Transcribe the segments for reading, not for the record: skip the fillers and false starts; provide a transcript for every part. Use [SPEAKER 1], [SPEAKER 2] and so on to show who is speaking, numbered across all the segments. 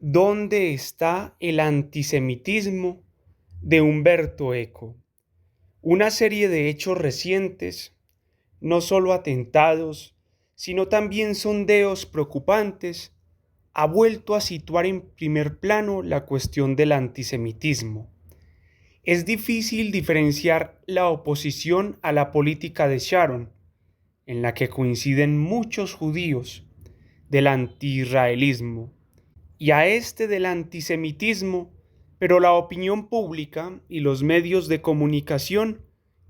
[SPEAKER 1] ¿Dónde está el antisemitismo? De Humberto Eco. Una serie de hechos recientes, no solo atentados, sino también sondeos preocupantes, ha vuelto a situar en primer plano la cuestión del antisemitismo. Es difícil diferenciar la oposición a la política de Sharon, en la que coinciden muchos judíos, del antiisraelismo y a este del antisemitismo, pero la opinión pública y los medios de comunicación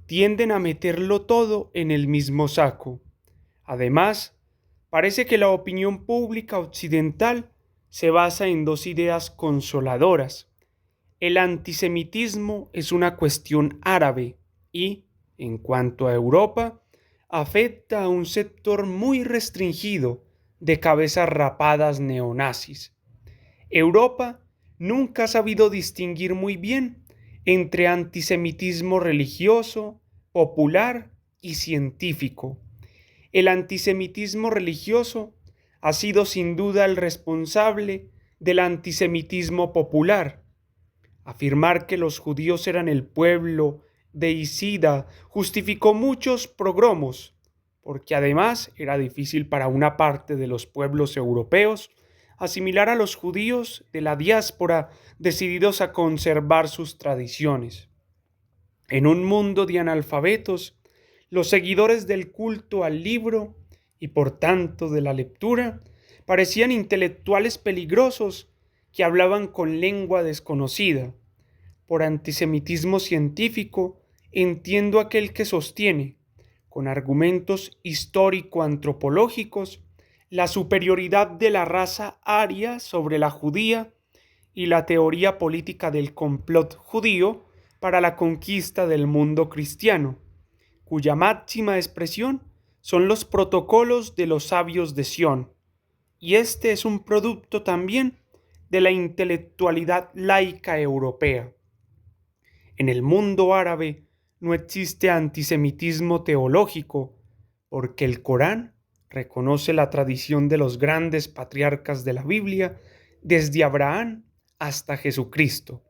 [SPEAKER 1] tienden a meterlo todo en el mismo saco. Además, parece que la opinión pública occidental se basa en dos ideas consoladoras. El antisemitismo es una cuestión árabe y, en cuanto a Europa, afecta a un sector muy restringido de cabezas rapadas neonazis. Europa nunca ha sabido distinguir muy bien entre antisemitismo religioso, popular y científico. El antisemitismo religioso ha sido sin duda el responsable del antisemitismo popular. Afirmar que los judíos eran el pueblo deicida justificó muchos pogromos, porque además era difícil para una parte de los pueblos europeos asimilar a los judíos de la diáspora decididos a conservar sus tradiciones. En un mundo de analfabetos, los seguidores del culto al libro y por tanto de la lectura parecían intelectuales peligrosos que hablaban con lengua desconocida. Por antisemitismo científico entiendo aquel que sostiene, con argumentos histórico-antropológicos, la superioridad de la raza aria sobre la judía y la teoría política del complot judío para la conquista del mundo cristiano, cuya máxima expresión son los protocolos de los sabios de Sión. Y este es un producto también de la intelectualidad laica europea. En el mundo árabe no existe antisemitismo teológico, porque el Corán reconoce la tradición de los grandes patriarcas de la Biblia desde Abraham hasta Jesucristo.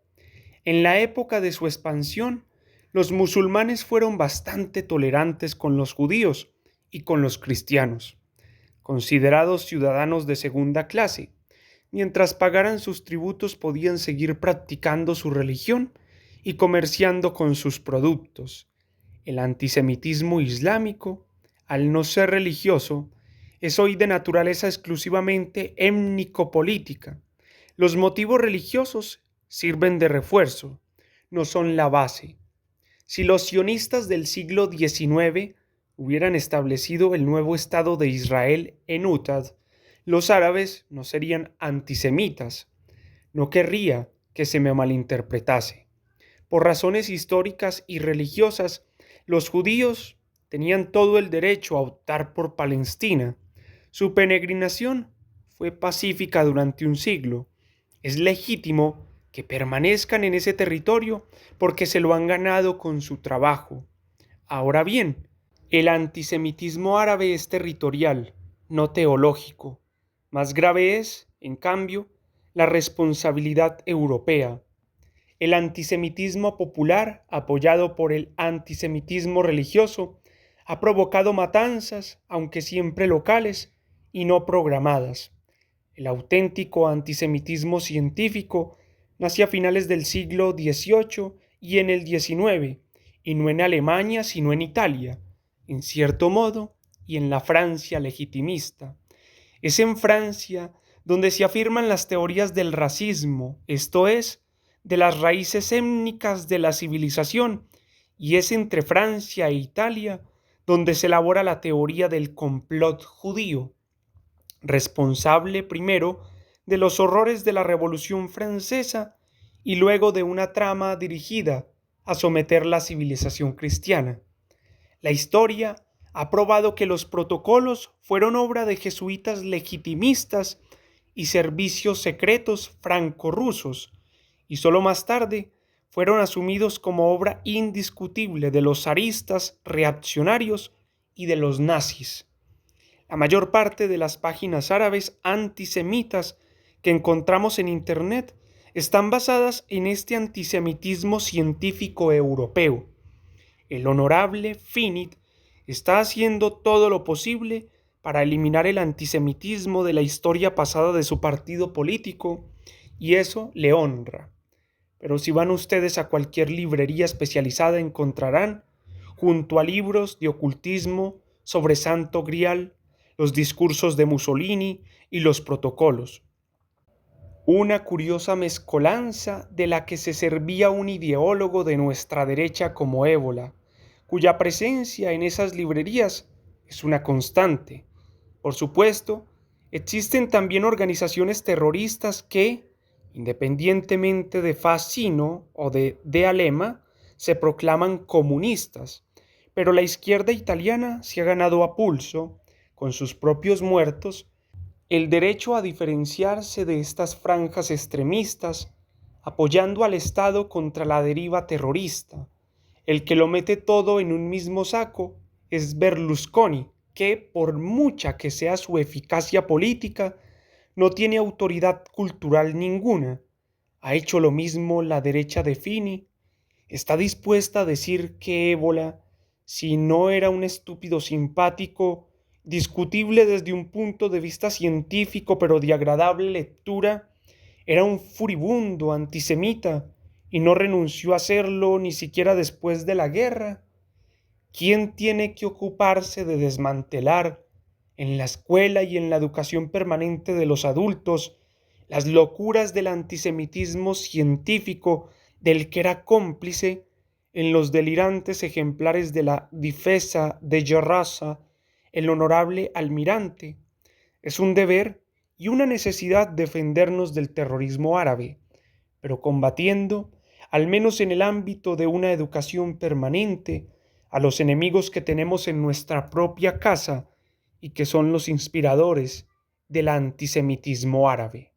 [SPEAKER 1] En la época de su expansión, los musulmanes fueron bastante tolerantes con los judíos y con los cristianos, considerados ciudadanos de segunda clase. Mientras pagaran sus tributos podían seguir practicando su religión y comerciando con sus productos. El antisemitismo islámico, al no ser religioso, es hoy de naturaleza exclusivamente étnico-política. Los motivos religiosos sirven de refuerzo, no son la base. Si los sionistas del siglo XIX hubieran establecido el nuevo Estado de Israel en Utah, los árabes no serían antisemitas. No querría que se me malinterpretase. Por razones históricas y religiosas, los judíos tenían todo el derecho a optar por Palestina. Su peregrinación fue pacífica durante un siglo. Es legítimo que permanezcan en ese territorio porque se lo han ganado con su trabajo. Ahora bien, el antisemitismo árabe es territorial, no teológico. Más grave es, en cambio, la responsabilidad europea. El antisemitismo popular, apoyado por el antisemitismo religioso, ha provocado matanzas, aunque siempre locales y no programadas. El auténtico antisemitismo científico nació a finales del siglo XVIII y en el XIX, y no en Alemania sino en Italia, en cierto modo, y en la Francia legitimista. Es en Francia donde se afirman las teorías del racismo, esto es, de las raíces étnicas de la civilización, y es entre Francia e Italia donde se elabora la teoría del complot judío, responsable primero de los horrores de la Revolución Francesa y luego de una trama dirigida a someter la civilización cristiana. La historia ha probado que los protocolos fueron obra de jesuitas legitimistas y servicios secretos franco-rusos, y solo más tarde fueron asumidos como obra indiscutible de los zaristas reaccionarios y de los nazis. La mayor parte de las páginas árabes antisemitas que encontramos en Internet están basadas en este antisemitismo científico europeo. El honorable Finit está haciendo todo lo posible para eliminar el antisemitismo de la historia pasada de su partido político, y eso le honra. Pero si van ustedes a cualquier librería especializada encontrarán, junto a libros de ocultismo sobre Santo Grial, los discursos de Mussolini y los protocolos. Una curiosa mezcolanza de la que se servía un ideólogo de nuestra derecha como Ébola, cuya presencia en esas librerías es una constante. Por supuesto, existen también organizaciones terroristas que, independientemente de Fascino o de Alema, se proclaman comunistas, pero la izquierda italiana se ha ganado a pulso, con sus propios muertos, el derecho a diferenciarse de estas franjas extremistas, apoyando al Estado contra la deriva terrorista. El que lo mete todo en un mismo saco es Berlusconi, que, por mucha que sea su eficacia política, no tiene autoridad cultural ninguna. Ha hecho lo mismo la derecha de Fini. Está dispuesta a decir que Ébola, si no era un estúpido simpático, discutible desde un punto de vista científico pero de agradable lectura, era un furibundo antisemita y no renunció a serlo ni siquiera después de la guerra. ¿Quién tiene que ocuparse de desmantelar en la escuela y en la educación permanente de los adultos las locuras del antisemitismo científico del que era cómplice en los delirantes ejemplares de la Difesa de Raza, el honorable almirante? Es un deber y una necesidad defendernos del terrorismo árabe, pero combatiendo, al menos en el ámbito de una educación permanente, a los enemigos que tenemos en nuestra propia casa y que son los inspiradores del antisemitismo árabe.